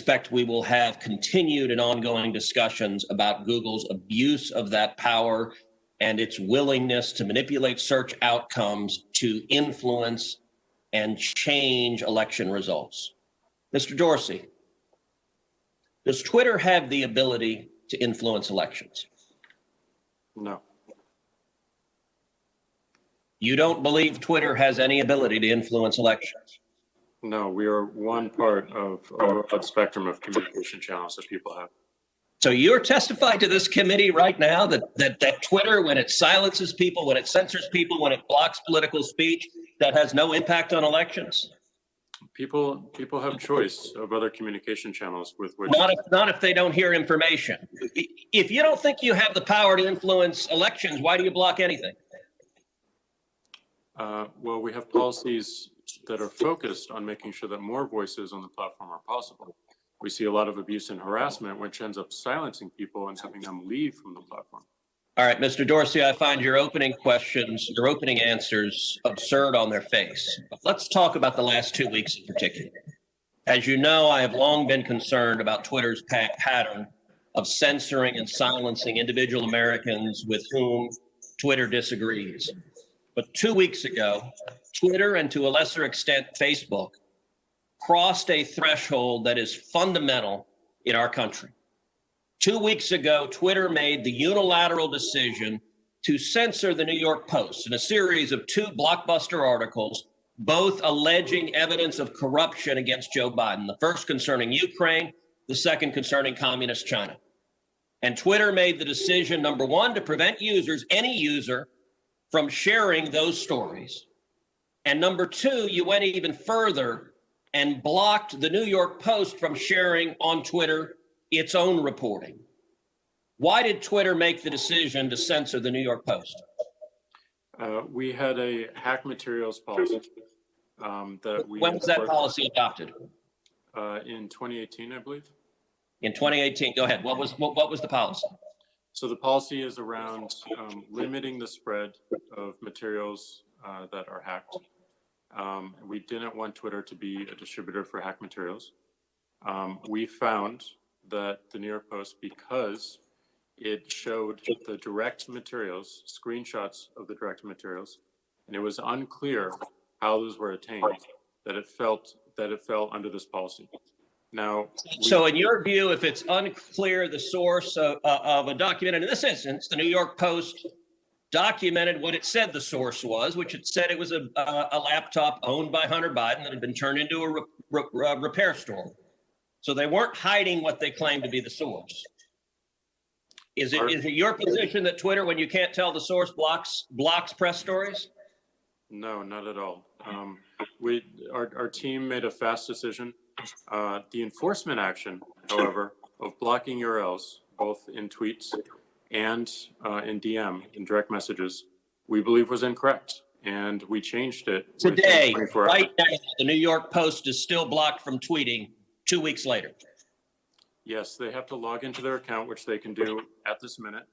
expect we will have continued and ongoing discussions about Google's abuse of that power and its willingness to manipulate search outcomes to influence and change election results. Mr. Dorsey, does Twitter have the ability to influence elections? No. You don't believe Twitter has any ability to influence elections? No, we are one part of a broad spectrum of communication channels that people have. So you're testifying to this committee right now that Twitter, when it silences people, when it censors people, when it blocks political speech, that has no impact on elections? People have choice of other communication channels with which. Not if they don't hear information. If you don't think you have the power to influence elections, why do you block anything? Well, we have policies that are focused on making sure that more voices on the platform are possible. We see a lot of abuse and harassment, which ends up silencing people and having them leave from the platform. All right, Mr. Dorsey, I find your opening questions, your opening answers absurd on their face. But let's talk about the last 2 weeks in particular. As you know, I have long been concerned about Twitter's pattern of censoring and silencing individual Americans with whom Twitter disagrees. But 2 weeks ago, Twitter, and to a lesser extent, Facebook, crossed a threshold that is fundamental in our country. 2 weeks ago, Twitter made the unilateral decision to censor the New York Post in a series of 2 blockbuster articles, both alleging evidence of corruption against Joe Biden, the first concerning Ukraine, the second concerning communist China. And Twitter made the decision, number one, to prevent users, any user, from sharing those stories. And number two, you went even further and blocked the New York Post from sharing on Twitter its own reporting. Why did Twitter make the decision to censor the New York Post? We had a hack materials policy that we. When was that policy adopted? In 2018, I believe. In 2018, go ahead. What was the policy? So the policy is around limiting the spread of materials that are hacked. We didn't want Twitter to be a distributor for hack materials. We found that the New York Post, because it showed the direct materials, screenshots of the direct materials, and it was unclear how those were attained, that it fell under this policy. Now, so in your view, if it's unclear the source of a document, and in this instance, the New York Post documented what it said the source was, which it said it was a laptop owned by Hunter Biden that had been turned into a repair store. So they weren't hiding what they claimed to be the source. Is it your position that Twitter, when you can't tell the source, blocks press stories? No, not at all. Our team made a fast decision. The enforcement action, however, of blocking URLs, both in tweets and in DM, in direct messages, we believe was incorrect. And we changed it. Today, right now, the New York Post is still blocked from tweeting 2 weeks later. Yes, they have to log into their account, which they can do at this minute,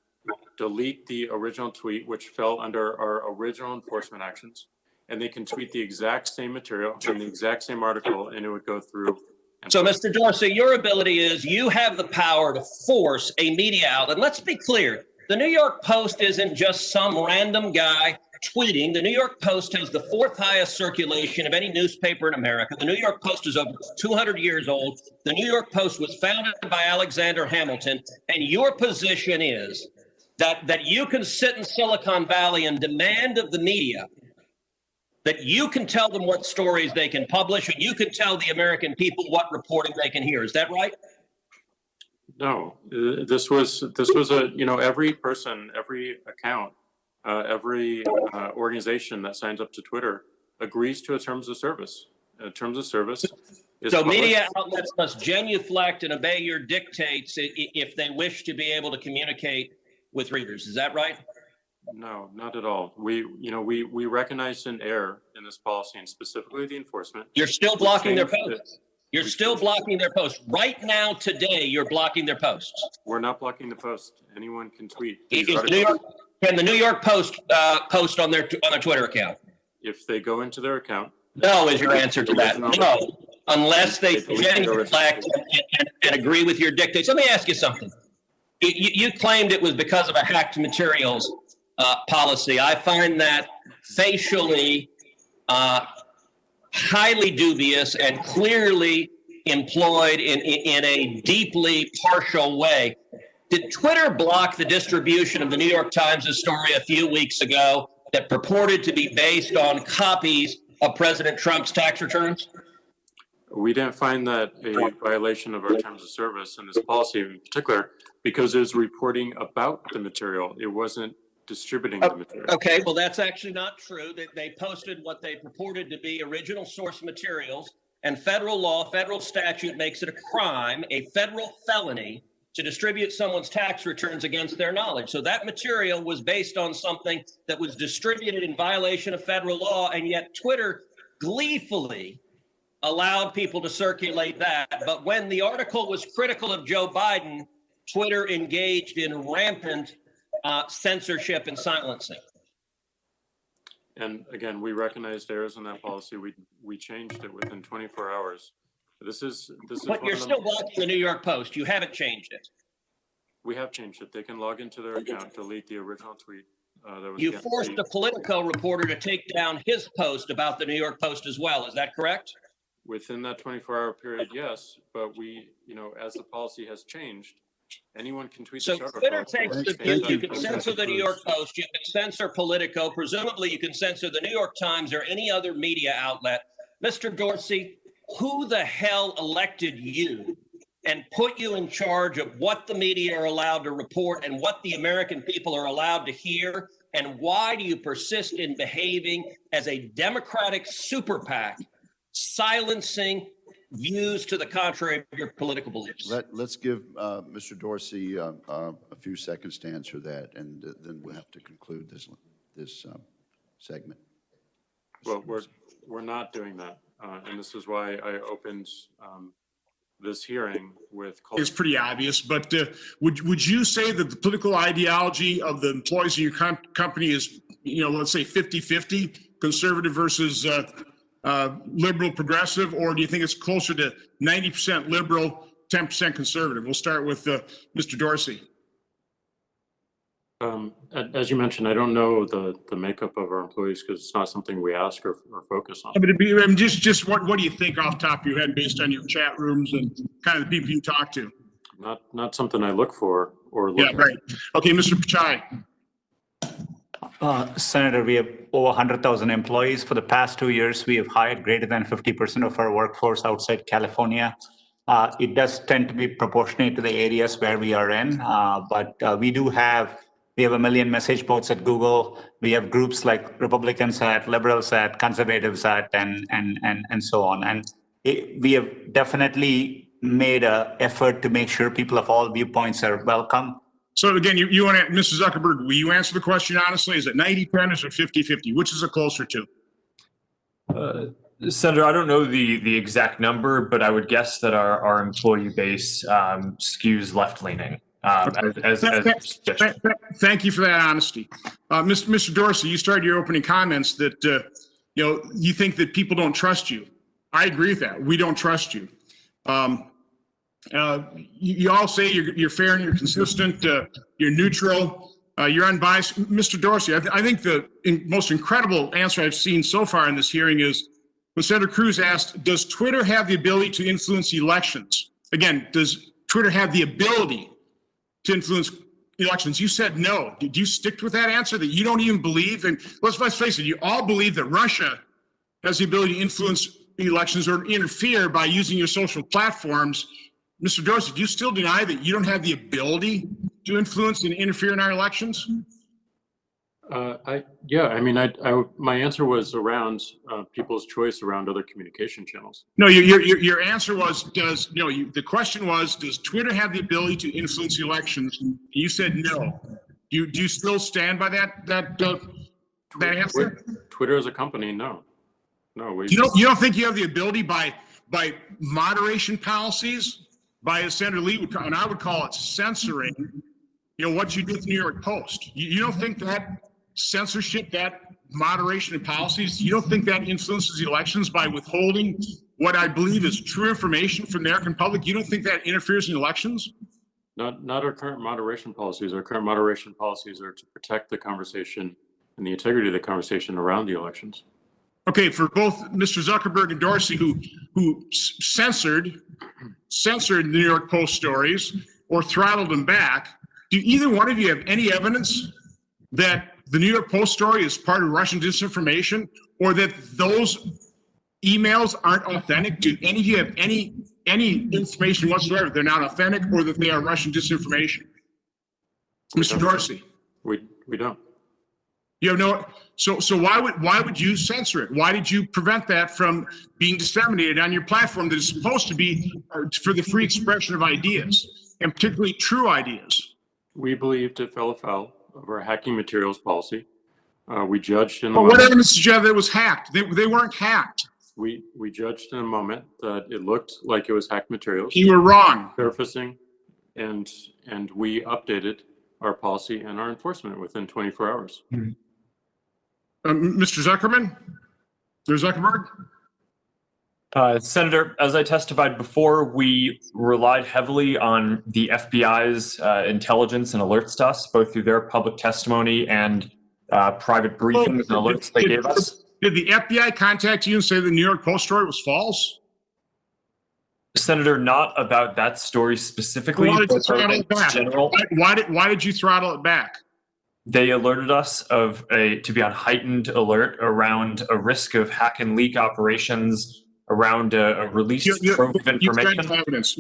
delete the original tweet, which fell under our original enforcement actions, and they can tweet the exact same material in the exact same article, and it would go through. So, Mr. Dorsey, your ability is you have the power to force a media outlet. Let's be clear. The New York Post isn't just some random guy tweeting. The New York Post has the 4th highest circulation of any newspaper in America. The New York Post is over 200 years old. The New York Post was founded by Alexander Hamilton. And your position is that you can sit in Silicon Valley and demand of the media that you can tell them what stories they can publish, and you can tell the American people what reporting they can hear. Is that right? No, this was a, every person, every account, every organization that signs up to Twitter agrees to a terms of service. Terms of service is so published. Media outlets must genuflect and obey your dictates if they wish to be able to communicate with readers. Is that right? No, not at all. We recognized an error in this policy, and specifically the enforcement. You're still blocking their posts. You're still blocking their posts. Right now, today, you're blocking their posts. We're not blocking the post. Anyone can tweet. Can the New York Post post on their Twitter account? If they go into their account. No is your answer to that. unless they genuflect and agree with your dictates. Let me ask you something. You claimed it was because of a hacked materials policy. I find that facially highly dubious and clearly employed in a deeply partial way. Did Twitter block the distribution of the New York Times' story a few weeks ago that purported to be based on copies of President Trump's tax returns? We didn't find that a violation of our terms of service and this policy in particular because it was reporting about the material. It wasn't distributing the material. Okay, well, that's actually not true. They posted what they purported to be original source materials, and federal law, federal statute makes it a crime, a federal felony, to distribute someone's tax returns against their knowledge. So that material was based on something that was distributed in violation of federal law, and yet Twitter gleefully allowed people to circulate that. But when the article was critical of Joe Biden, Twitter engaged in rampant censorship and silencing. And again, we recognized errors in that policy. We changed it within 24 hours. This is. But you're still blocking the New York Post. You haven't changed it. We have changed it. They can log into their account, delete the original tweet. You forced a Politico reporter to take down his post about the New York Post as well. Is that correct? Within that 24-hour period, yes. But we, as the policy has changed, anyone can tweet. So Twitter takes the view you can censor the New York Post, you can censor Politico, presumably you can censor the New York Times or any other media outlet. Mr. Dorsey, who the hell elected you and put you in charge of what the media are allowed to report and what the American people are allowed to hear? And why do you persist in behaving as a Democratic super PAC, silencing views to the contrary of your political beliefs? Let's give Mr. Dorsey a few seconds to answer that, and then we'll have to conclude this segment. Well, we're not doing that, and this is why I opened this hearing with. It's pretty obvious, but would you say that the political ideology of the employees of your company is, let's say 50-50, conservative versus liberal progressive, or do you think it's closer to 90% liberal, 10% conservative? We'll start with Mr. Dorsey. As you mentioned, I don't know the makeup of our employees because it's not something we ask or focus on. But just what do you think off the top of your head based on your chat rooms and kind of the people you talk to? Not something I look for or look at. Right. Okay, Mr. Pichai. Senator, we have over 100,000 employees. For the past 2 years, we have hired greater than 50% of our workforce outside California. It does tend to be proportionate to the areas where we are in, but we have 1 million message boards at Google. We have groups like Republicans at, Liberals at, Conservatives at, and so on. And we have definitely made an effort to make sure people of all viewpoints are welcome. So again, you want to, Mr. Zuckerberg, will you answer the question honestly? Is it 90-10 or is it 50-50? Which is it closer to? Senator, I don't know the exact number, but I would guess that our employee base skews left-leaning. Thank you for that honesty. Mr. Dorsey, you started your opening comments that you think that people don't trust you. I agree with that. We don't trust you. You all say you're fair and you're consistent, you're neutral, you're unbiased. Mr. Dorsey, I think the most incredible answer I've seen so far in this hearing is when Senator Cruz asked, does Twitter have the ability to influence elections? Again, does Twitter have the ability to influence elections? You said no. Did you stick with that answer that you don't even believe? And let's face it, you all believe that Russia has the ability to influence elections or interfere by using your social platforms. Mr. Dorsey, do you still deny that you don't have the ability to influence and interfere in our elections? My answer was around people's choice around other communication channels. No, your answer was, the question was, does Twitter have the ability to influence elections? You said no. Do you still stand by that answer? Twitter as a company, no. You don't think you have the ability by moderation policies, by, as Senator Lee would call, and I would call it censoring, what you do with the New York Post. You don't think that censorship, that moderation of policies, you don't think that influences elections by withholding what I believe is true information from the American public, you don't think that interferes in elections? Not our current moderation policies. Our current moderation policies are to protect the conversation and the integrity of the conversation around the elections. Okay, for both Mr. Zuckerberg and Dorsey, who censored the New York Post stories or throttled them back, do either one of you have any evidence that the New York Post story is part of Russian disinformation, or that those emails aren't authentic? Do any of you have any information whatsoever they're not authentic, or that they are Russian disinformation? Mr. Dorsey, We don't. you have no. So why would you censor it? Why did you prevent that from being disseminated on your platform that is supposed to be for the free expression of ideas, and particularly true ideas? We believed it fell afoul of our hacking materials policy. We judged in the Well, what moment. evidence did you have that it was hacked? They weren't hacked. We judged in a moment that it looked like it was hacked materials You were wrong. surfacing, and we updated our policy and our enforcement within 24 hours. Mr. Zuckerman? Mr. Zuckerberg? Senator, as I testified before, we relied heavily on the FBI's intelligence and alerts to us, both through their public testimony and private briefings and alerts they gave us. Did the FBI contact you and say the New York Post story was false? Senator, not about that story specifically, Why did you but throttle in it back? general. Why did you throttle it back? They alerted us to be on heightened alert around a risk of hack and leak operations, around a released trove of information. Evidence.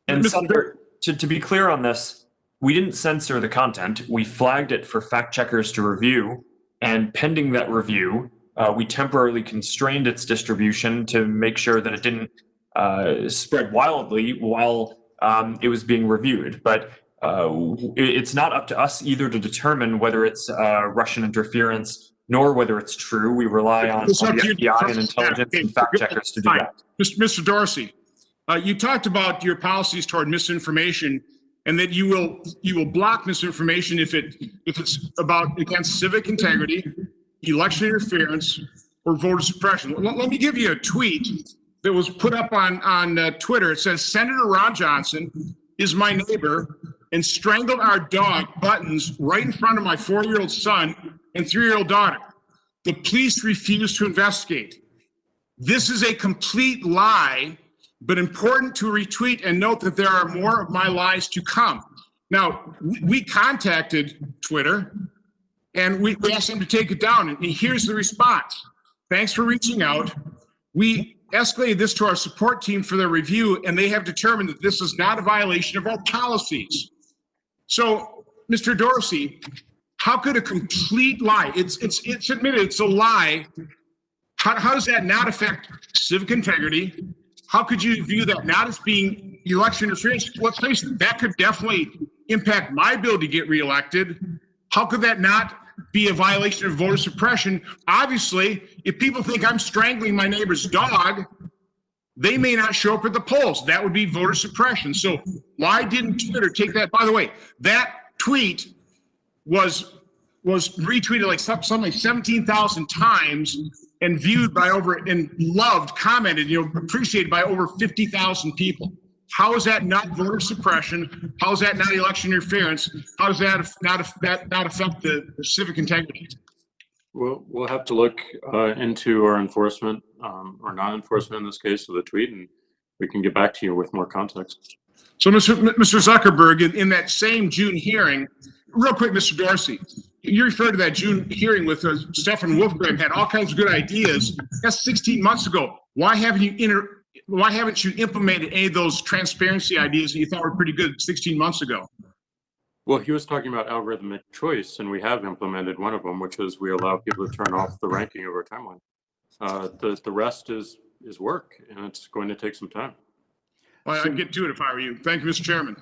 And Mr. Senator, to be clear on this, we didn't censor the content. We flagged it for fact checkers to review, and pending that review, we temporarily constrained its distribution to make sure that it didn't spread wildly while it was being reviewed. But it's not up to us either to determine whether it's Russian interference nor whether it's true. We rely on the FBI and intelligence and fact checkers to do that. Mr. Dorsey, you talked about your policies toward misinformation, and that you will block misinformation if it's against civic integrity, election interference, or voter suppression. Let me give you a tweet that was put up on Twitter. It says, Senator Ron Johnson is my neighbor and strangled our dog Buttons right in front of my 4-year-old son and 3-year-old daughter. The police refuse to investigate. This is a complete lie, but important to retweet and note that there are more of my lies to come. Now, we contacted Twitter and we asked them to take it down, and here's the response. Thanks for reaching out. We escalated this to our support team for their review, and they have determined that this is not a violation of our policies. So, Mr. Dorsey, how could a complete lie, it's admitted it's a lie, how does that not affect civic integrity? How could you view that not as being election interference? Let's face it, that could definitely impact my ability to get reelected. How could that not be a violation of voter suppression? Obviously, if people think I'm strangling my neighbor's dog, they may not show up at the polls. That would be voter suppression. So why didn't Twitter take that? By the way, that tweet was retweeted like something like 17,000 times and viewed by and loved, commented, appreciated by over 50,000 people. How is that not voter suppression? How is that not election interference? How does that not affect the civic integrity? We'll have to look into our enforcement or non-enforcement in this case of the tweet, and we can get back to you with more context. So, Mr. Zuckerberg, in that same June hearing, real quick, Mr. Dorsey, you referred to that June hearing with Stefan Wolfgram, had all kinds of good ideas. That's 16 months ago. Why haven't you implemented any of those transparency ideas that you thought were pretty good 16 months ago? Well, he was talking about algorithmic choice, and we have implemented one of them, which is we allow people to turn off the ranking of our timeline. The rest is work, and it's going to take some time. Well, I'd get to it if I were you. Thank you, Mr. Chairman.